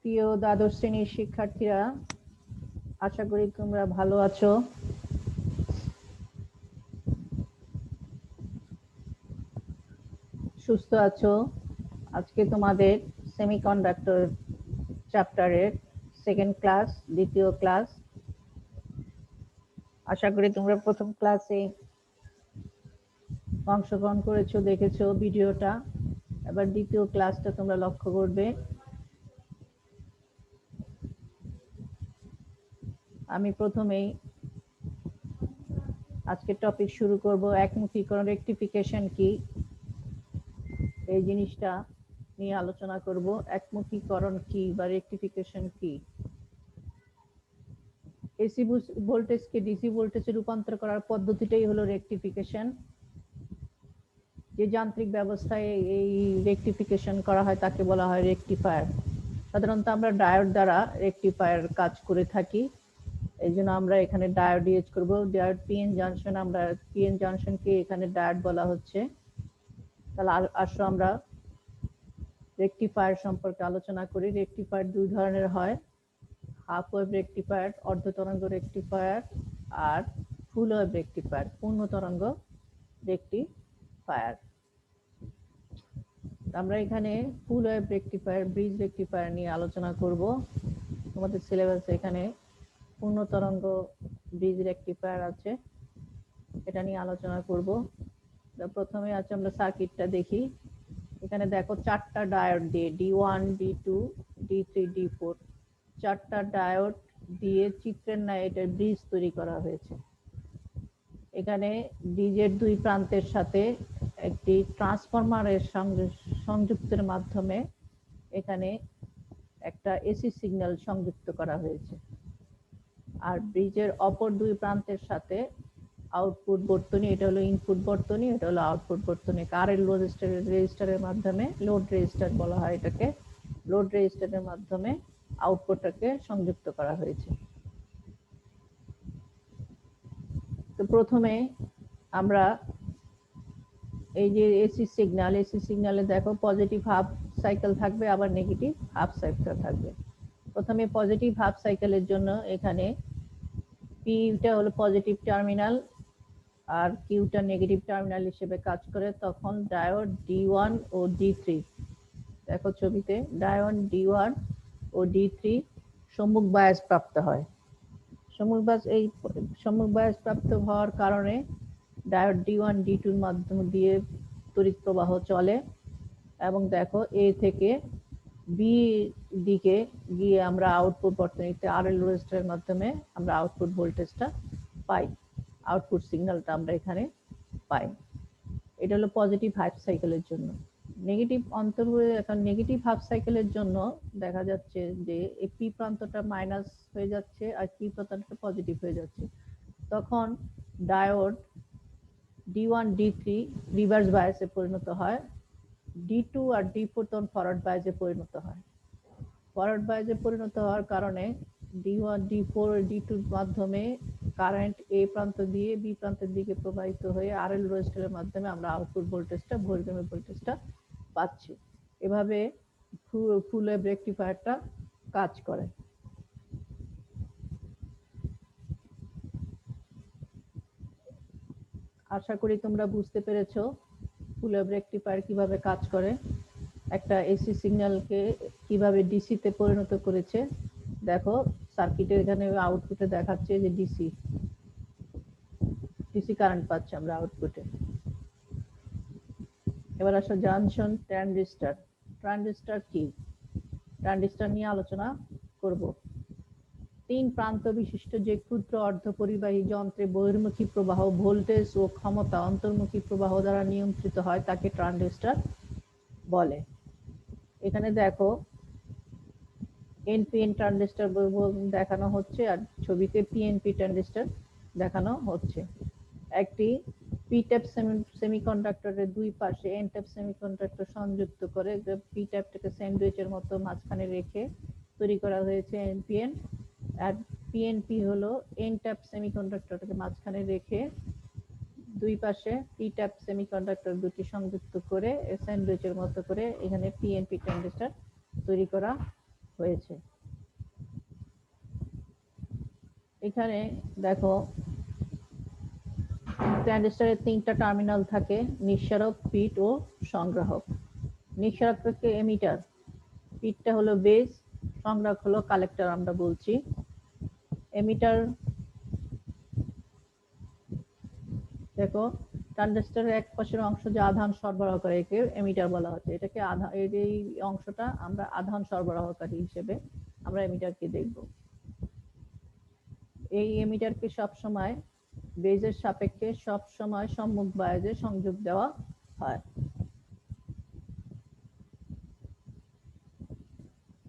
প্রিয় দ্বাদশ শ্রেণীর শিক্ষার্থীরা, আশা করি তোমরা ভালো আছো। সুস্থ আছো। আজকে তোমাদের সেমিকন্ডাক্টর চ্যাপ্টারের সেকেন্ড ক্লাস, দ্বিতীয় ক্লাস। আশা করি তোমরা প্রথম ক্লাসে অংশগ্রহণ করেছো, দেখেছো ভিডিওটা। এবার দ্বিতীয় ক্লাসটা তোমরা লক্ষ্য করবে। আমি প্রথমেই আজকে টপিক শুরু করব, একমুখীকরণ রেকটিফিকেশন কি, এই জিনিসটা নিয়ে আলোচনা করব। একমুখীকরণ কি বা রেকটিফিকেশন কি? এসি ভোল্টেজকে ডিসি ভোল্টেজে রূপান্তর করার পদ্ধতিটাই হলো রেকটিফিকেশন। যে যান্ত্রিক ব্যবস্থায় এই রেকটিফিকেশন করা হয় তাকে বলা হয় রেকটিফায়ার। সাধারণত আমরা ডায়োড দ্বারা রেকটিফায়ার কাজ করে থাকি। এই জন্য আমরা এখানে ডায়োড ইউজ করব। ডায়োড পিএন জাংশন, আমরা পিএন জাংশনকে এখানে ডায়োড বলা হচ্ছে। তাহলে আসো আমরা রেকটিফায়ার সম্পর্কে আলোচনা করি। রেকটিফায়ার দুই ধরনের হয়, হাফ ওয়েভ রেকটিফায়ার, অর্ধ তরঙ্গ রেকটিফায়ার, আর ফুল ওয়েভ রেকটিফায়ার, পূর্ণ তরঙ্গ রেকটিফায়ার। আমরা এখানে ফুল ওয়েভ রেকটিফায়ার, ব্রিজ রেকটিফায়ার নিয়ে আলোচনা করব। তোমাদের সিলেবাসে এখানে পূর্ণ তরঙ্গ ব্রিজ রেকটিফায়ার আছে, এটা নিয়ে আলোচনা করব। প্রথমে আছে, আমরা সার্কিটটা দেখি। এখানে দেখো চারটা ডায়োড দিয়ে D1, D2, D3, D4, চারটা ডায়োড দিয়ে চিত্রের ন্যায় এটা ব্রিজ তৈরি করা হয়েছে। এখানে ব্রিজের দুই প্রান্তের সাথে একটি ট্রান্সফরমারের সংযুক্তের মাধ্যমে এখানে একটা এসি সিগন্যাল সংযুক্ত করা হয়েছে। আর ব্রিজের অপর দুই প্রান্তের সাথে আউটপুট বর্তনী, এটা হলো ইনপুট বর্তনী, এটা হলো আউটপুট বর্তনী। কারেন্ট রেজিস্টারের মাধ্যমে, লোড রেজিস্টার বলা হয় এটাকে, লোড রেজিস্টারের মাধ্যমে আউটপুটটাকে সংযুক্ত করা হয়েছে। তো প্রথমে আমরা এই যে এসি সিগন্যালে দেখো পজিটিভ হাফ সাইকেল থাকবে, আবার নেগেটিভ হাফ সাইকেল থাকবে। প্রথমে পজিটিভ হাফ সাইকেলের জন্য এখানে পিটা হলো পজিটিভ টার্মিনাল আর কিউটা নেগেটিভ টার্মিনাল হিসেবে কাজ করে। তখন ডায়োড D1 ও D3, দেখো ছবিতে, ডায়োড D1 ও D3 সম্মুখ বায়াস প্রাপ্ত হয়। সম্মুখ বায়াস প্রাপ্ত হওয়ার কারণে ডায়োড D1, D2 মাধ্যম দিয়ে তড়িৎ প্রবাহ চলে এবং দেখো এ থেকে বি দিকে গিয়ে আমরা আউটপুট বর্তনীতে আরএল রেজিস্টারের মাধ্যমে আমরা আউটপুট ভোল্টেজটা পাই, আউটপুট সিগন্যালটা আমরা এখানে পাই। এটা হলো পজিটিভ হাফ সাইকেলের জন্য। নেগেটিভ এখন নেগেটিভ হাফ সাইকেলের জন্য দেখা যাচ্ছে যে এই পি প্রান্তটা মাইনাস হয়ে যাচ্ছে আর পি প্রান্তটা পজিটিভ হয়ে যাচ্ছে। তখন ডায়োড D1, D3 রিভার্স বায়াসে পরিণত হয়, D2 আর D4 তখন ফরওয়ার্ড বায়াসে পরিণত হয়। ফরওয়ার্ড বায়াসে পরিণত হওয়ার কারণে D1, D4, D2 মাধ্যমে কারেন্ট এ প্রান্ত দিয়ে বি প্রান্তের দিকে প্রবাহিত হয়ে আরএল রেজিস্টারের মাধ্যমে আমরা আউটপুট ভোল্টেজটা, বহির্গামী ভোল্টেজটা পাচ্ছি। এভাবে ফুল ওয়েভ রেকটিফায়ারটা কাজ করে। আশা করি তোমরা বুঝতে পেরেছো ফুল ওয়েভ রেকটিফায়ার কিভাবে কাজ করে, একটা এসি সিগন্যালকে কিভাবে ডিসিতে পরিণত করেছে। দেখো সার্কিটের এখানে আউটপুটে দেখাচ্ছে যে ডিসি কারেন্ট পাচ্ছি আমরা আউটপুটে। এবার আসো জাংশন ট্রানজিস্টর। ট্রানজিস্টর কি, ট্রানজিস্টর নিয়ে আলোচনা করব। তিন প্রান্ত বিশিষ্ট যে ক্ষুদ্র অর্ধপরিবাহী যন্ত্রে বহির্মুখী প্রবাহ, ভোল্টেজ ও ক্ষমতা অন্তর্মুখী প্রবাহ দ্বারা নিয়ন্ত্রিত হয় তাকে ট্রানজিস্টর বলে। এখানে দেখো এনপিএন ট্রানজিস্টর দেখানো হচ্ছে আর ছবিতে পিএনপি ট্রানজিস্টর দেখানো হচ্ছে। একটি পি টাইপ সেমিকন্ডাক্টরের দুই পাশে এন টাইপ সেমিকন্ডাক্টর সংযুক্ত করে পি টাইপটাকে স্যান্ডউইচের মতো মাঝখানে রেখে তৈরি করা হয়েছে এনপিএন। আর পিএনপি হলো এন টাইপ সেমিকন্ডাক্টরটাকে মাঝখানে রেখে দুই পাশে পি টাইপ সেমিকন্ডাক্টর দুটি সংযুক্ত করে স্যান্ডউইচের মতো করে এখানে পিএনপি ট্রানজিস্টর তৈরি করা হয়েছে। এখানে দেখো ট্রানজিস্টরের 3টা টার্মিনাল থাকে, নিঃসারক, পিট ও সংগ্রাহক। নিঃসারককে এমিটার, পিটটা হলো বেস, সংগ্রাহক হলো কালেক্টর আমরা বলছি। এমিটার দেখো ট্রানজিস্টরের এক পাশের অংশ যে আধান সরবরাহ করে একে এমিটার বলা হচ্ছে। এটাকে এই অংশটা আমরা আধান সরবরাহকারী হিসেবে আমরা এমিটারকে দেখব। এই এমিটারকে সবসময় বেজের সাপেক্ষে সবসময় সম্মুখ বায়াজে সংযোগ দেওয়া হয়।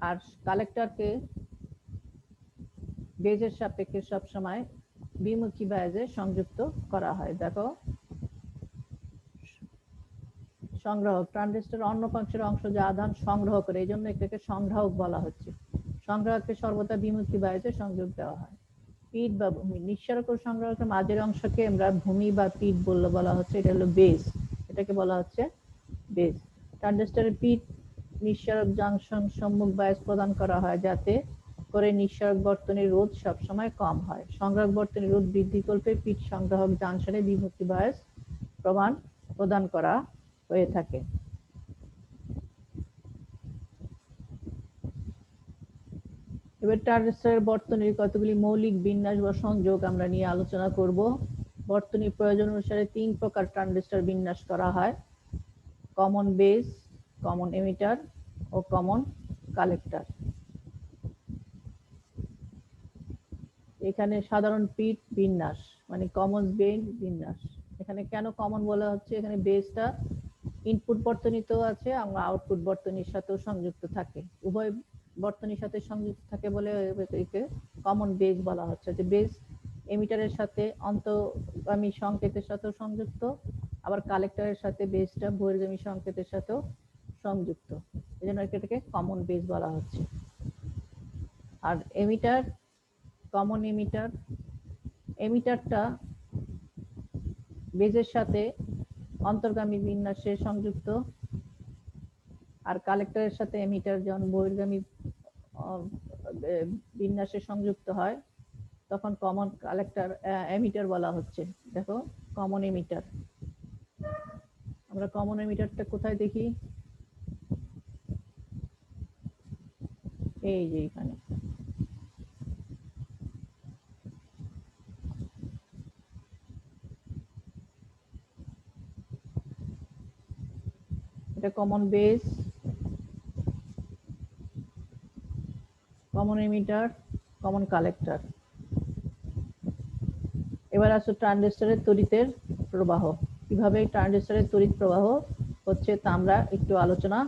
আর কালেক্টরকে বেজের সাপেক্ষে সবসময় বিমুখী বায়াজে সংযুক্ত করা হয়। দেখো সংগ্রাহক, ট্রানজিস্টর অন্য পাশের অংশ যা আধান সংগ্রহ করে, এই জন্য এটাকে সংগ্রাহক বলা হচ্ছে। সংগ্রাহককে সর্বদা বিমুখী বায়াজে সংযোগ দেওয়া হয়। পিট বা ভূমি, নিঃসারক ও সংগ্রাহকের মাঝের অংশকে আমরা ভূমি বা পিট বলা হচ্ছে, এটা হলো বেস, এটাকে বলা হচ্ছে বেস। ট্রানজিস্টরের পিট নিঃসারক জাংশন সম্মুখ বায়াস প্রদান করা হয় যাতে করে নিঃসারক বর্তনীর রোধ সবসময় কম হয়। সংগ্রাহক বর্তনীর রোধ বৃদ্ধি করতে পিট সংগ্রাহক জাংশনে বিমুখী বায়াস প্রদান করা হয়ে থাকে। এবার ট্রানজিস্টরের বর্তনীর কতগুলি মৌলিক বিন্যাস বা সংযোগ আমরা নিয়ে আলোচনা করব। বর্তনীর প্রয়োজন অনুসারে 3 প্রকার ট্রানজিস্টর বিন্যাস করা হয়: কমন বেস, কমন এমিটার ও কমন কালেক্টর। এখানে সাধারণ পিট বিন্যাস মানে কমন বেস বিন্যাস। এখানে কেন কমন বলা হচ্ছে, এখানে বেসটা ইনপুট বর্তনীতেও আছে, আমরা আউটপুট বর্তনীর সাথেও সংযুক্ত থাকে, উভয় বর্তনীর সাথে সংযুক্ত থাকে বলে একে কমন বেস বলা হচ্ছে। যে বেস এমিটারের সাথে অন্তর্গামী সংকেতের সাথেও সংযুক্ত, আবার কালেক্টরের সাথে বেসটা বহির্গামী সংকেতের সাথেও সংযুক্ত, এই জন্য এটাকে কমন বেস বলা হচ্ছে। আর এমিটার, কমন এমিটার, এমিটারটা বেজের সাথে অন্তর্গামী বিন্যাসে সংযুক্ত, আর কালেক্টরের সাথে এমিটার যখন বহির্গামী বিন্যাসে সংযুক্ত হয় তখন কমন কালেক্টর এমিটার বলা হচ্ছে। দেখো কমন এমিটার, আমরা কমন এমিটারটা কোথায় দেখি, এই যে এখানে। এটা common base, common emitter, common collector. এবার আসো ট্রানজিস্টরের তড়িতের প্রবাহ। কিভাবে ট্রানজিস্টরের তড়িৎ প্রবাহ হচ্ছে তা আমরা একটু আলোচনা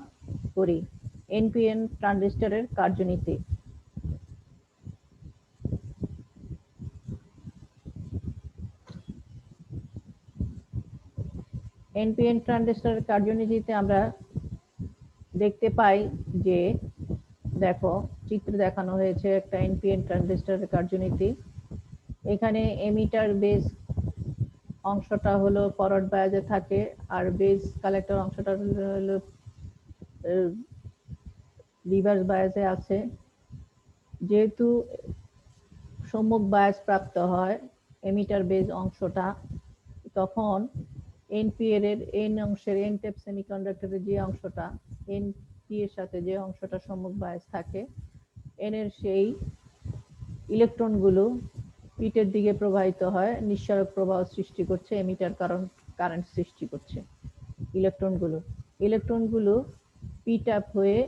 করি। এনপিএন ট্রানজিস্টরের কার্যনীতি। এনপিএন ট্রানজিস্টরের কার্যনীতিতে আমরা দেখতে পাই যে, দেখো চিত্রে দেখানো হয়েছে একটা এনপিএন ট্রানজিস্টরের কার্যনীতি। এখানে এমিটার বেস অংশটা হলো ফরওয়ার্ড বায়াজে থাকে, আর বেস কালেক্টর অংশটা হলো রিভার্স বায়াজে আছে। যেহেতু সম্মুখ বায়াস প্রাপ্ত হয় এমিটার বেস অংশটা, তখন এনপিএর এন অংশের, এন টাইপ সেমিকন্ডাক্টরের যে অংশটা এনপি এর সাথে যে অংশটা সম্মুখ বায়াস থাকে, এন এর সেই ইলেকট্রনগুলো পিটের দিকে প্রবাহিত হয়, নিঃসারক প্রবাহ সৃষ্টি করছে, এমিটার কারেন্ট সৃষ্টি করছে। ইলেকট্রনগুলো পিট আপ হয়ে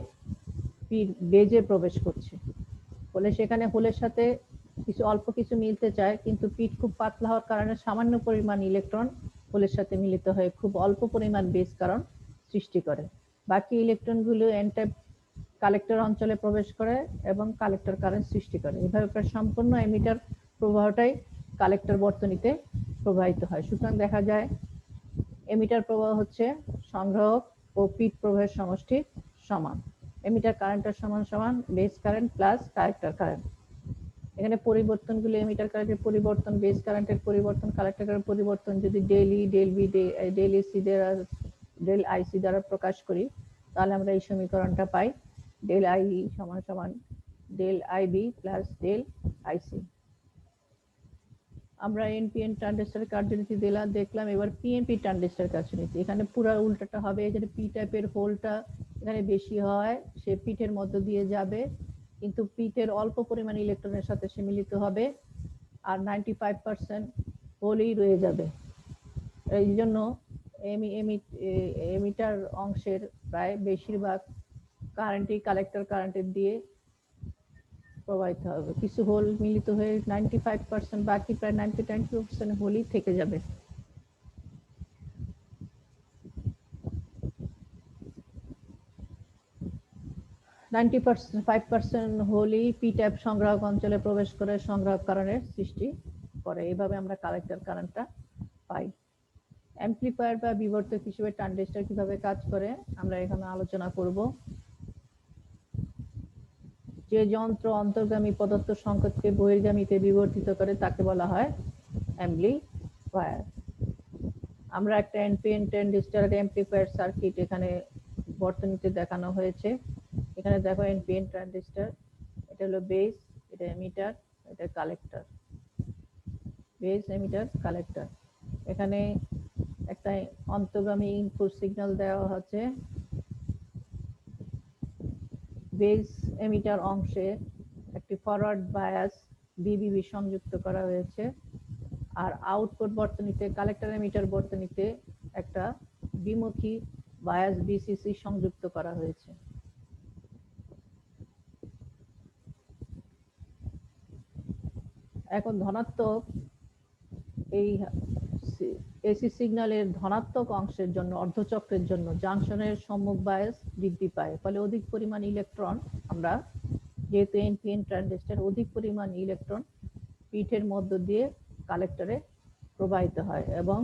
বেজে প্রবেশ করছে, ফলে সেখানে হোলের সাথে অল্প কিছু মিলতে চায়, কিন্তু পিট খুব পাতলা হওয়ার কারণে সামান্য পরিমাণ ইলেকট্রন হোলের সাথে মিলিত হয়ে খুব অল্প পরিমাণ বেজ কারেন্ট সৃষ্টি করে। বাকি ইলেকট্রনগুলো এন টাইপ কালেক্টর অঞ্চলে প্রবেশ করে এবং কালেক্টর কারেন্ট সৃষ্টি করে। এভাবে প্রায় সম্পূর্ণ এমিটার প্রবাহটাই কালেক্টর বর্তনীতে প্রবাহিত হয়। সুতরাং দেখা যায় এমিটার প্রবাহ হচ্ছে সংগ্রাহক ও পিট প্রবাহের সমষ্টি সমান। এমিটার কারেন্টের সমান সমান base current plus collector current. এখানে পরিবর্তনগুলো এমিটার কারেন্টের পরিবর্তন, বেস কারেন্টের পরিবর্তন, কালেক্টর কারেন্টের পরিবর্তন যদি ডেল ই, ডেল বি, ডেল এসি দ্বারা, ডেল আইসি দ্বারা প্রকাশ করি, তাহলে আমরা এই সমীকরণটা পাই। ডেল আইই সমান সমান ডেল আইবি প্লাস ডেল আইসি। আমরা এনপিএন ট্রানজিস্টর কার্যনীতি দেখলাম, এবার পিএনপি ট্রানজিস্টর কার্যনীতি। এখানে পুরো উল্টাটা হবে, যেটা পি টাইপের হোলটা এখানে বেশি হয়, সে পিঠের মধ্য দিয়ে যাবে, কিন্তু পিঠের অল্প পরিমাণ ইলেকট্রনের সাথে সে মিলিত হবে, আর 95% হোলই রয়ে যাবে। এই জন্য এমিটার অংশের প্রায় বেশিরভাগ কারেন্টই কালেক্টর কারেন্টের দিয়ে প্রবাহিত হবে। কিছু হোল মিলিত হয়ে 95%, বাকি প্রায় 99% হোলই থেকে যাবে। ফাইভ পার্সেন্ট হোলই পি ট্যাপ সংগ্রাহক অঞ্চলে প্রবেশ করে সংগ্রাহক কারণের সৃষ্টি করে। এইভাবে আমরা কালেক্টর কারেন্টটা পাই। অ্যাম্পলিফায়ার বা বিবর্ধক হিসেবে ট্রানজিস্টর কিভাবে কাজ করে আমরা এখানে আলোচনা করব। যে যন্ত্র অন্তর্গামী প্রদত্ত সংকেতকে বহির্গামীতে বিবর্তিত করে তাকে বলা হয় অ্যাম্পলিফায়ার। আমরা একটা এনপিএন ট্রানজিস্টর অ্যাম্পলিফায়ার সার্কিট এখানে বর্তনীতে দেখানো হয়েছে। এখানে দেখো এনপিএন ট্রানজিস্টর, এটা হলো বেস, এটা এমিটার, এটা কালেক্টর। Base, emitter, collector. এখানে একটা অন্তর্গামী ইনপুট সিগন্যাল দেওয়া হচ্ছে। বেস এমিটার অংশে একটি ফরওয়ার্ড বায়াস বিবিবি সংযুক্ত করা হয়েছে, আর আউটপুট বর্তনীতে কালেক্টর এমিটার বর্তনীতে একটা দ্বিমুখী বায়াস বিসিসি সংযুক্ত করা হয়েছে। এখন ধনাত্মক এই এসি সিগন্যালের ধনাত্মক অংশের জন্য অর্ধচক্রের জন্য জাংশনের সম্মুখ বায়াস বৃদ্ধি পায়, ফলে অধিক পরিমাণ ইলেকট্রন, আমরা যেহেতু এনপিএন ট্রানজিস্টর, অধিক পরিমাণ ইলেকট্রন পিঠের মধ্য দিয়ে কালেক্টরে প্রবাহিত হয় এবং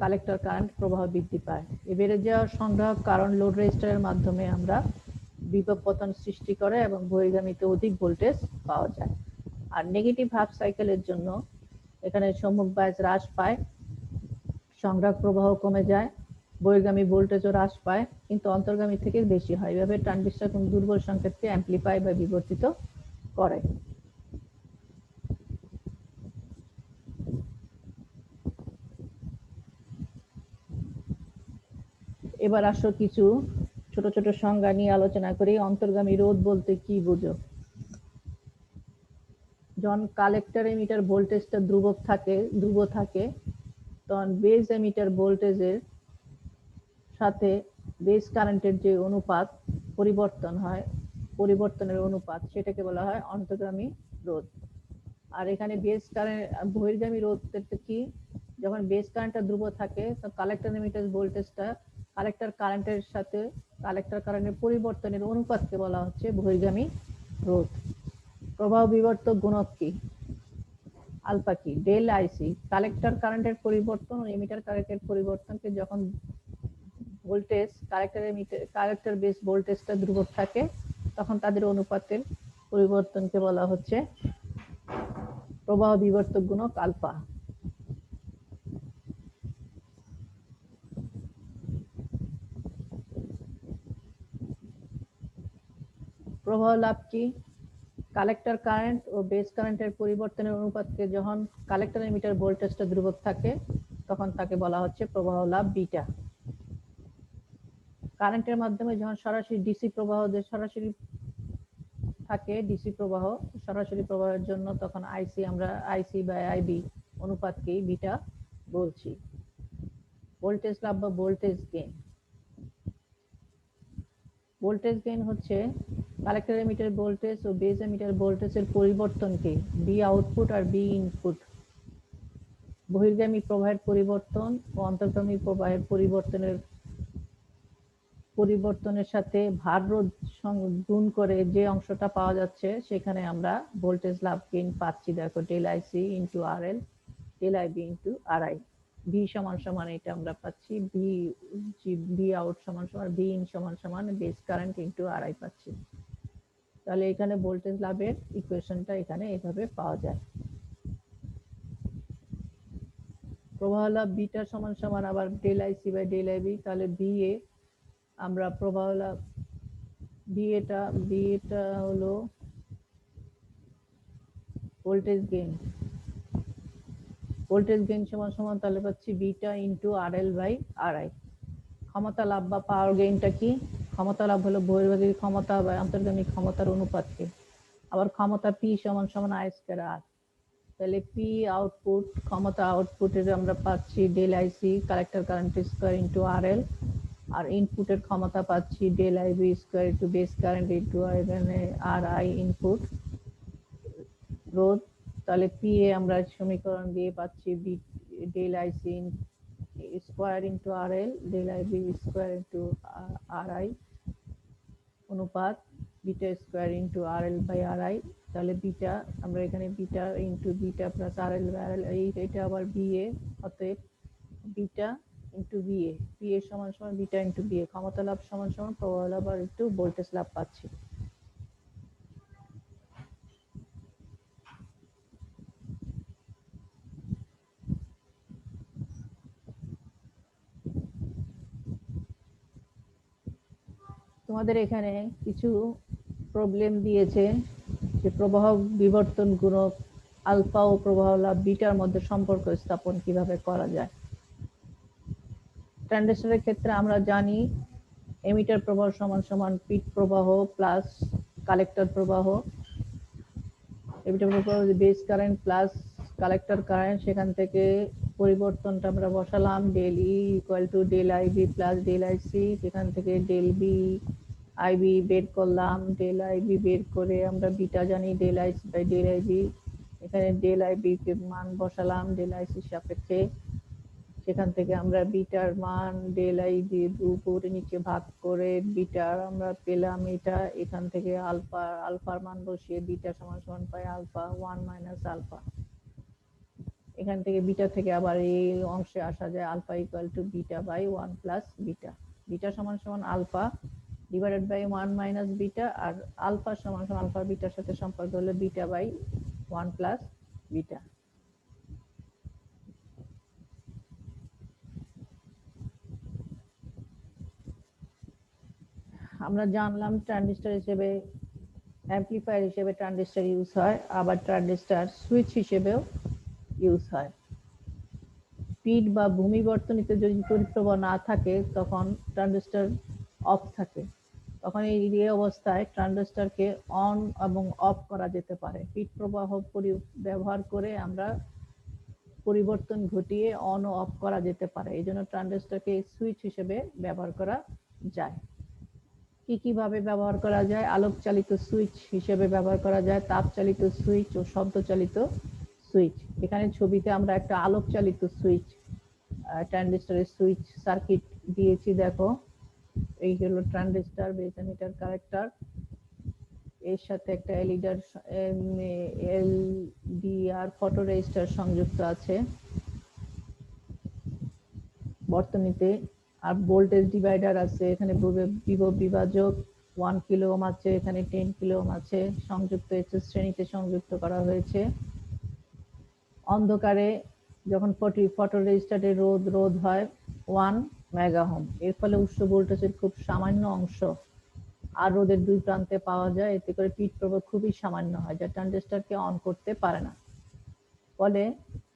কালেক্টর কারেন্ট প্রবাহ বৃদ্ধি পায়। এই বেড়ে যাওয়ার সংগ্রাহক কারণ লোড রেজিস্টারের মাধ্যমে আমরা বিভব পতন সৃষ্টি করে এবং বহির্গামীতে অধিক ভোল্টেজ পাওয়া যায়। আর নেগেটিভ হাফ সাইকেলের জন্য এখানে সম্মুখ বায়াস হ্রাস পায়, সংগ্রাহক প্রবাহ কমে যায়, বহির্গামী ভোল্টেজও হ্রাস পায়, কিন্তু অন্তর্গামী থেকে বেশি হয়। এভাবে ট্রানজিস্টর কোন দুর্বল সংকেতকে অ্যাম্পলিফাই বা বিবর্তিত করে। এবার আসো কিছু ছোট ছোট সংজ্ঞা নিয়ে আলোচনা করি। অন্তর্গামী রোধ বলতে কি বুঝো? যখন কালেক্টর এমিটার ভোল্টেজটা ধ্রুব থাকে তখন বেস এমিটার ভোল্টেজের সাথে বেস কারেন্টের যে অনুপাত পরিবর্তন হয়, পরিবর্তনের অনুপাত, সেটাকে বলা হয় অন্তর্গামী রোধ। আর এখানে বেস কারেন্ট বহির্গামী রোধটা কি? যখন বেস কারেন্টটা ধ্রুব থাকে তো কালেক্টর এমিটার ভোল্টেজটা কালেক্টর কারেন্টের সাথে কালেক্টর কারেন্টের পরিবর্তনের অনুপাতকে বলা হচ্ছে বহির্গামী রোধ। প্রবাহ বিবর্তক গুণক কি? আলফা কি? Del IC. কালেক্টর কারেন্টের পরিবর্তন ও এমিটার কারেন্টের পরিবর্তনকে যখন ভোল্টেজ কালেক্টর বেস ভোল্টেজটা ধ্রুবক থাকে তখন তাদের অনুপাতের পরিবর্তনকে বলা হচ্ছে প্রবাহ বিবর্তক গুণক আলফা। প্রবাহ লাভ কি? কালেক্টর কারেন্ট ও বেস কারেন্টের পরিবর্তনের অনুপাতকে যখন কালেক্টর এমিটার ভোল্টেজটা ধ্রুবক থাকে তখন তাকে বলা হচ্ছে প্রবাহ লাভ বিটা। কারেন্টের মাধ্যমে যখন সরাসরি ডিসি প্রবাহ সরাসরি থাকে, ডিসি প্রবাহ সরাসরি প্রবাহের জন্য তখন আমরা আইসি বা আইবি অনুপাতকেই বিটা বলছি। ভোল্টেজ লাভ বা ভোল্টেজ গেইন। ভোল্টেজ গেইন হচ্ছে কালেক্টর এমিটার ভোল্টেজ ও বেস এমিটার ভোল্টেজের পরিবর্তনকে বি আউটপুট আর বি ইনপুট, বহির্গামী প্রবাহের পরিবর্তন ও অন্তর্গামী প্রবাহের পরিবর্তনের সাথে ভার রোধ গুণ করে যে অংশটা পাওয়া যাচ্ছে সেখানে আমরা ভোল্টেজ লাভ গেইন পাচ্ছি। দেখো del IC into R L, del IB into R I. V সমান সমান এটা আমরা পাচ্ছি, ভি আউট সমান সমান ভি ইন সমান সমান base current into R I পাচ্ছি। তাহলে এখানে ভোল্টেজ লাভের ইকুয়েশনটা এখানে এভাবে পাওয়া যায়। প্রবাহ লাভ বিটা সমান সমান আবার del IC by del IB. তাহলে বি এ আমরা প্রবাহ লাভ বি এটা হলো ভোল্টেজ গেইন। ভোল্টেজ গেইন সমান সমান তাহলে পাচ্ছি beta into R L by R I. ক্ষমতা লাভ বা পাওয়ার গেইনটা কি? ক্ষমতা লাভ হলো বহির্গতিক ক্ষমতা বা অন্তর্গামী ক্ষমতার অনুপাতকে। আবার ক্ষমতা পি সমান সমান আই স্কয়ার আর। তাহলে পি আউটপুট, ক্ষমতা আউটপুটের আমরা পাচ্ছি del IC collector current square into R L, আর ইনপুটের ক্ষমতা পাচ্ছি del IB square into base current into এখানে আর আই ইনপুট রোধ। তাহলে পি এ আমরা সমীকরণ দিয়ে পাচ্ছি B del IC square into R L del IB square into R I অনুপাত beta square into R L by R I. তাহলে beta আমরা এখানে beta into beta plus R L by R L, এইটা আবার B A, অতএব beta into B A, B A সমান সমান beta into B এ, ক্ষমতা লাভ সমান সমান প্রবাহ লাভ আর একটু ভোল্টেজ লাভ পাচ্ছি। তোমাদের এখানে কিছু প্রবলেম দিয়েছে যে প্রবাহ বিবর্তন গুণক আলফা ও প্রবাহ লাভ বিটার মধ্যে সম্পর্ক স্থাপন কিভাবে করা যায়। ট্রানজিস্টরের ক্ষেত্রে আমরা জানি এমিটার প্রবাহ সমান সমান পিট প্রবাহ প্লাস কালেক্টর প্রবাহ, এমিটার প্রবাহ base current plus collector current, সেখান থেকে পরিবর্তনটা আমরা বসালাম del E equal to del IB plus del IC, সেখান থেকে ডেল বি আইবি বের করলাম, ডেল আইবি বের করে আমরা বিটা জানি del IC by del IB, এখানে ডেল আইবি কে মান বসালাম ডেল আইসির সাপেক্ষে, সেখান থেকে আমরা বিটার মান ডেল আই দিয়ে উপরে নিচে ভাগ করে বিটার আমরা পেলাম এটা, এখান থেকে আলফার মান বসিয়ে বিটা সমান সমান পাই আলফা ওয়ান মাইনাস আলফা। এখান থেকে বিটা থেকে আবার এই অংশে আসা যায় alpha equal to beta by one plus beta, beta সমান সমান alpha divided by one minus beta, আর আলফা সমান সমান আলফা বিটার সাথে সম্পর্ক হলো beta by one plus beta. আমরা জানলাম ট্রানজিস্টর হিসেবে, অ্যাম্পলিফায়ার হিসেবে ট্রানজিস্টর ইউজ হয়, আবার ট্রানজিস্টর সুইচ হিসেবেও ইউজ হয়। স্পিড বা ভূমি বর্তনীতে যদি তড়িৎ প্রবাহ না থাকে তখন ট্রানজিস্টর অফ থাকে, তখন এই অবস্থায় ট্রানজিস্টরকে অন এবং অফ করা যেতে পারে। স্পিড প্রবাহ ব্যবহার করে আমরা পরিবর্তন ঘটিয়ে অন ও অফ করা যেতে পারে, এই জন্য ট্রানজিস্টরকে সুইচ হিসেবে ব্যবহার করা যায়। কি কিভাবে ব্যবহার করা যায়? আলোক চালিত সুইচ হিসেবে ব্যবহার করা যায়, তাপ চালিত সুইচ ও শব্দ চালিত সুইচ। এখানে ছবিতে আমরা একটা আলোক চালিত সুইচ ট্রানজিস্টরের সুইচ সার্কিট দিয়েছি, দেখো এই হলো ট্রানজিস্টর বেস এমিটার কালেক্টর, এর সাথে একটা এলডিআর ফটো রেজিস্টার সংযুক্ত আছে বর্তনীতে, আর ভোল্টেজ ডিভাইডার আছে, এখানে বিভব বিভাজক 1 কিলো ওহম আছে, এখানে 10 কিলো ওহম আছে সংযুক্ত হয়েছে, শ্রেণীতে সংযুক্ত করা হয়েছে। অন্ধকারে যখন ফটো রেজিস্টারের রোধ হয় 1 মেগা ওহম, এর ফলে উৎস ভোল্টেজের খুব সামান্য অংশ আর রোধের দুই প্রান্তে পাওয়া যায়, এতে করে পিট প্রবাহ খুবই সামান্য হয় যা ট্রানজিস্টরকে অন করতে পারে না। ফলে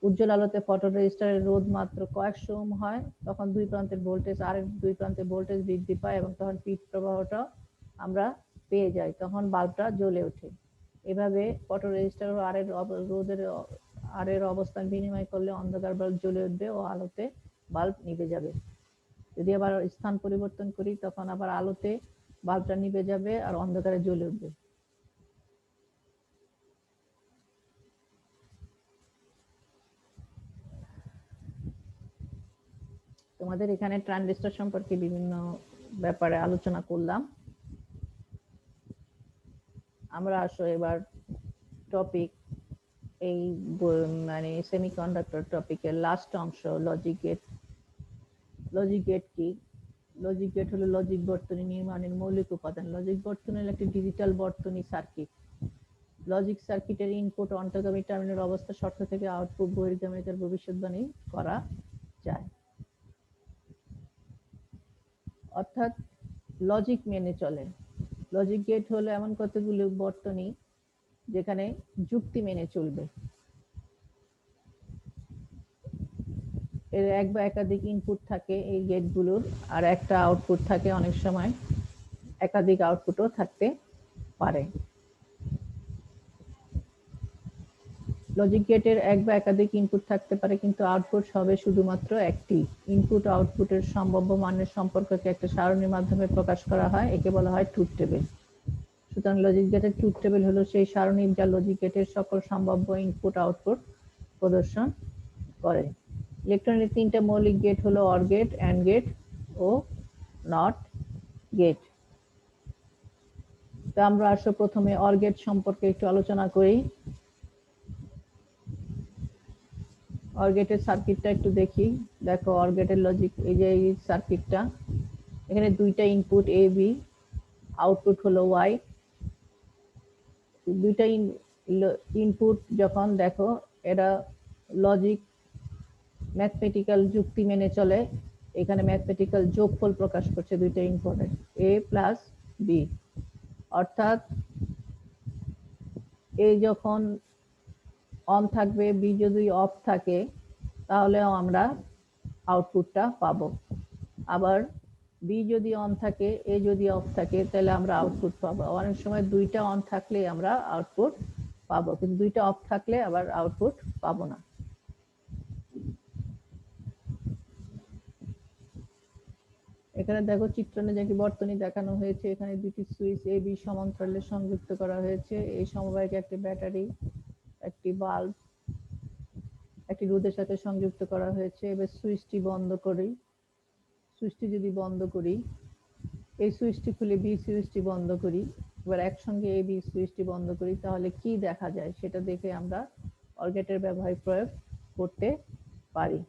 উজ্জ্বল আলোতে ফটো রেজিস্টারের রোধ মাত্র কয়েকশো ওহম হয়, তখন দুই প্রান্তের ভোল্টেজ আর দুই প্রান্তের ভোল্টেজ বৃদ্ধি পায় এবং তখন পিট প্রবাহটা আমরা পেয়ে যাই, তখন বাল্বটা জ্বলে ওঠে। এভাবে ফটো রেজিস্টার ও আর এর অবস্থান বিনিময় করলে অন্ধকার বাল্ব জ্বলে উঠবে ও আলোতে বাল্ব নিভে যাবে। যদি আবার স্থান পরিবর্তন করি তখন আবার আলোতে বাল্বটা নিভে যাবে আর অন্ধকারে জ্বলে উঠবে। তোমাদের এখানে ট্রানজিস্টর সম্পর্কে বিভিন্ন ব্যাপারে আলোচনা করলাম। আমরা আসো এবার টপিক এই মানে সেমিকন্ডাক্টর টপিকের লাস্ট অংশ লজিক গেট। লজিক গেট কি? লজিক গেট হলো লজিক বর্তনী নির্মাণের মৌলিক উপাদান। লজিক বর্তনী হলো একটি ডিজিটাল বর্তনী সার্কিট। লজিক সার্কিটের ইনপুট অন্তর্গামী টার্মিনাল অবস্থা শর্ত থেকে আউটপুট বহির্গামী তার ভবিষ্যৎবাণী করা যায়, অর্থাৎ লজিক মেনে চলে। লজিক গেট হলো এমন কতগুলো বর্তনী যেখানে যুক্তি মেনে চলবে। এর এক বা একাধিক ইনপুট থাকে এই গেটগুলোর, আর একটা আউটপুট থাকে, অনেক সময় একাধিক আউটপুটও থাকতে পারে। লজিক গেটের এক বা একাধিক ইনপুট থাকতে পারে, কিন্তু আউটপুট হবে শুধুমাত্র একটি। ইনপুট ও আউটপুটের সম্ভাব্য মানের সম্পর্ককে একটা সারণীর মাধ্যমে প্রকাশ করা হয়, একে বলা হয় ট্রুথ টেবিল। সুতরাং লজিক গেটের ট্রুথ টেবিল হলো সেই সারণী যা লজিক গেটের সকল সম্ভাব্য ইনপুট আউটপুট প্রদর্শন করে। ইলেকট্রনিক তিনটা মৌলিক গেট হলো অর গেট, অ্যান্ড গেট ও নট গেট। তো আমরা আসলে প্রথমে অর গেট সম্পর্কে একটু আলোচনা করি। অর গেটের সার্কিটটা একটু দেখি। দেখো অর গেটের লজিক, এই যে এই সার্কিটটা, এখানে দুইটা ইনপুট এ বি, আউটপুট হলো ওয়াই। দুইটা ইনপুট যখন দেখো এরা লজিক ম্যাথমেটিক্যাল যুক্তি মেনে চলে, এখানে ম্যাথমেটিক্যাল যোগফল প্রকাশ করছে দুইটা ইনপুটের, এ প্লাস বি। অর্থাৎ এ যখন অন থাকবে, বি যদি অফ থাকে, তাহলেও আমরা আউটপুটটা পাবো। আবার বি যদি অন থাকে, এ যদি অফ থাকে, তাহলে আমরা আউটপুট পাবো। অনেক সময় দুইটা অন থাকলে আমরা আউটপুট পাবো, কিন্তু দুইটা অফ থাকলে আবার আউটপুট পাবো না। এখানে দেখো চিত্রণে যে বর্তনী দেখানো হয়েছে, এখানে দুটি সুইচ এ বি সমান্তরালে সংযুক্ত করা হয়েছে। এই সমবায়কে একটি ব্যাটারি, একটি বাল্ব, একটি রোধের সাথে সংযুক্ত করা হয়েছে। এবার সুইচটি বন্ধ করি। সুইচটি যদি বন্ধ করি, এই সুইচটি খুলে বি সুইচটি বন্ধ করি, এবার একসঙ্গে এ বি সুইচটি বন্ধ করি, তাহলে কি দেখা যায় সেটা দেখে আমরা অর গেটের ব্যবহার প্রয়োগ করতে পারি।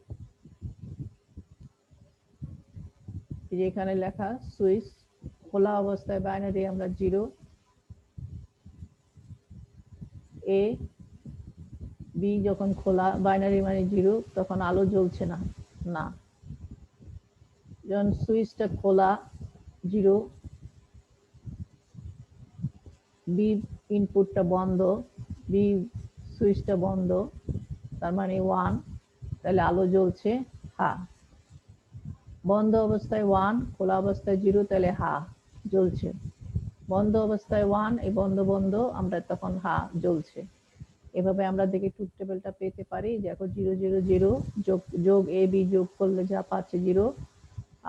এখানে লেখা সুইচ খোলা অবস্থায় বাইনারি আমরা 0, এ বি যখন খোলা বাইনারি মানে 0, তখন আলো জ্বলছে না। না, যখন সুইচটা খোলা 0, বি ইনপুটটা বন্ধ, বি সুইচটা বন্ধ, তার মানে 1, তাহলে আলো জ্বলছে হা। বন্ধ অবস্থায় 1, খোলা অবস্থায় 0, তাহলে হা জ্বলছে। বন্ধ অবস্থায় 1, এই বন্ধ বন্ধ, আমরা তখন হা জ্বলছে। এভাবে আমরা দেখে ট্রুথ টেবিলটা পেতে পারি। দেখো 0 0 0 যোগ এ বি যোগ করলে যা পাচ্ছি 0,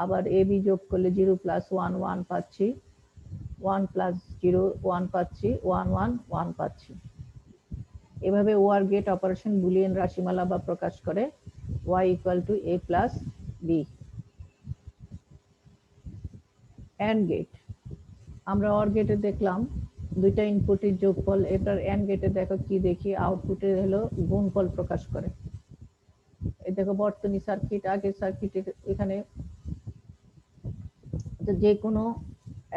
আবার এ বি যোগ করলে 0 প্লাস 1 1 পাচ্ছি, 1 প্লাস 0 1 পাচ্ছি, 1 1 1 পাচ্ছি। এভাবে ওয়ার গেট অপারেশন বুলিয়ান রাশিমালা বা প্রকাশ করে y equal to a plus b। And gate, আমরা অর গেটে দেখলাম দুইটা ইনপুটের যোগফল। এবার অ্যান্ড গেটে দেখো কি দেখি, আউটপুটে হলো গুণফল প্রকাশ করে। এই দেখো বর্তনী সার্কিট, আগের সার্কিটে এখানে যে কোনো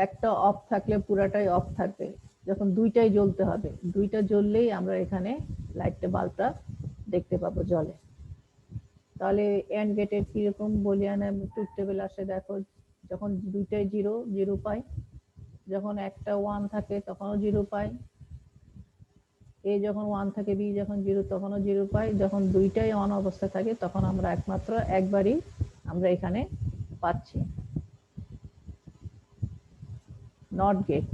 একটা অফ থাকলে পুরাটাই অফ থাকবে, যখন দুইটাই জ্বলতে হবে, দুইটা জ্বললেই আমরা এখানে লাইটটা বাল্বটা দেখতে পাবো জ্বলে। তাহলে এন্ড গেটের কিরকম বুলিয়ান ট্রুথ টেবিল আসে দেখো, যখন দুইটাই 0 0 পাই, যখন একটা 1 থাকে তখনও 0 পাই, এ যখন 1 থাকে বি যখন 0 তখনও 0 পাই, যখন দুইটাই অন অবস্থা থাকে তখন আমরা একমাত্র একবারই আমরা এখানে পাচ্ছি। নট গেট,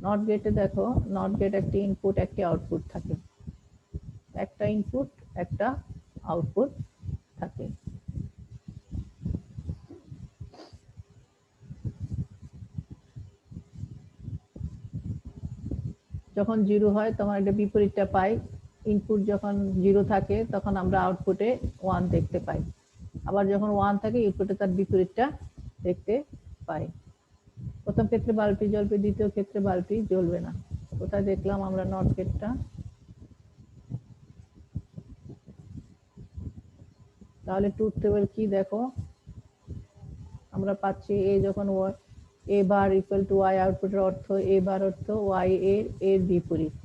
নট গেটে দেখো, নট গেট একটি ইনপুট একটি আউটপুট থাকে, একটা ইনপুট একটা আউটপুট থাকে। যখন 0 হয় তখন এটা বিপরীতটা পাই, ইনপুট যখন 0 থাকে তখন আমরা আউটপুটে 1 দেখতে পাই, আবার যখন 1 থাকে ইনপুটে তার বিপরীতটা দেখতে পাই। প্রথম ক্ষেত্রে বাল্বটি জ্বলবে, দ্বিতীয় ক্ষেত্রে বাল্বটি জ্বলবে না। কোথায় দেখলাম আমরা নট গেটটা? তাহলে ট্রুথ টেবিল কি দেখো, আমরা পাচ্ছি এ যখন এ বার ইকুয়াল টু ওয়াই, আউটপুটের অর্থ এ বার অর্থ ওয়াই এর বিপরীত।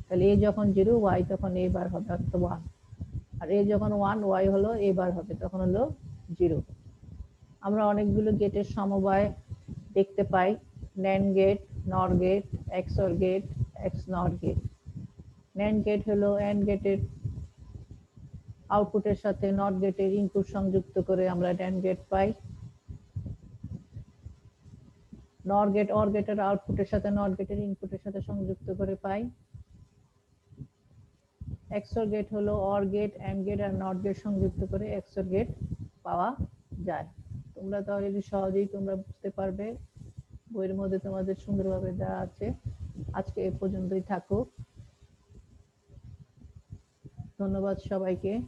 তাহলে এ যখন 0 ওয়াই তখন এ বার হবে, অর্থ 1। আর এ যখন 1 ওয়াই হলো এ বার হবে, তখন হলো 0। আমরা অনেকগুলো গেটের সমবায় দেখতে পাই, ন্যান্ড গেট, নর গেট, এক্সঅর গেট, এক্স নর গেট। ন্যান্ড গেট হলো অ্যান্ড গেটের আউটপুটের সাথে নট গেটের ইনপুট সংযুক্ত করে আমরা ন্যান্ড গেট পাই। নর গেট অর গেটের আউটপুটের সাথে নট গেটের ইনপুটের সাথে সংযুক্ত করে পাই। এক্সঅর গেট হলো অর গেট, অ্যান্ড গেট আর নট গেট সংযুক্ত করে এক্সঅর গেট পাওয়া যায়। তোমরা তাহলে সহজেই তোমরা বুঝতে পারবে, বইয়ের মধ্যে তোমাদের সুন্দরভাবে দেওয়া আছে। আজকে এ পর্যন্তই থাকুক। ধন্যবাদ সবাইকে।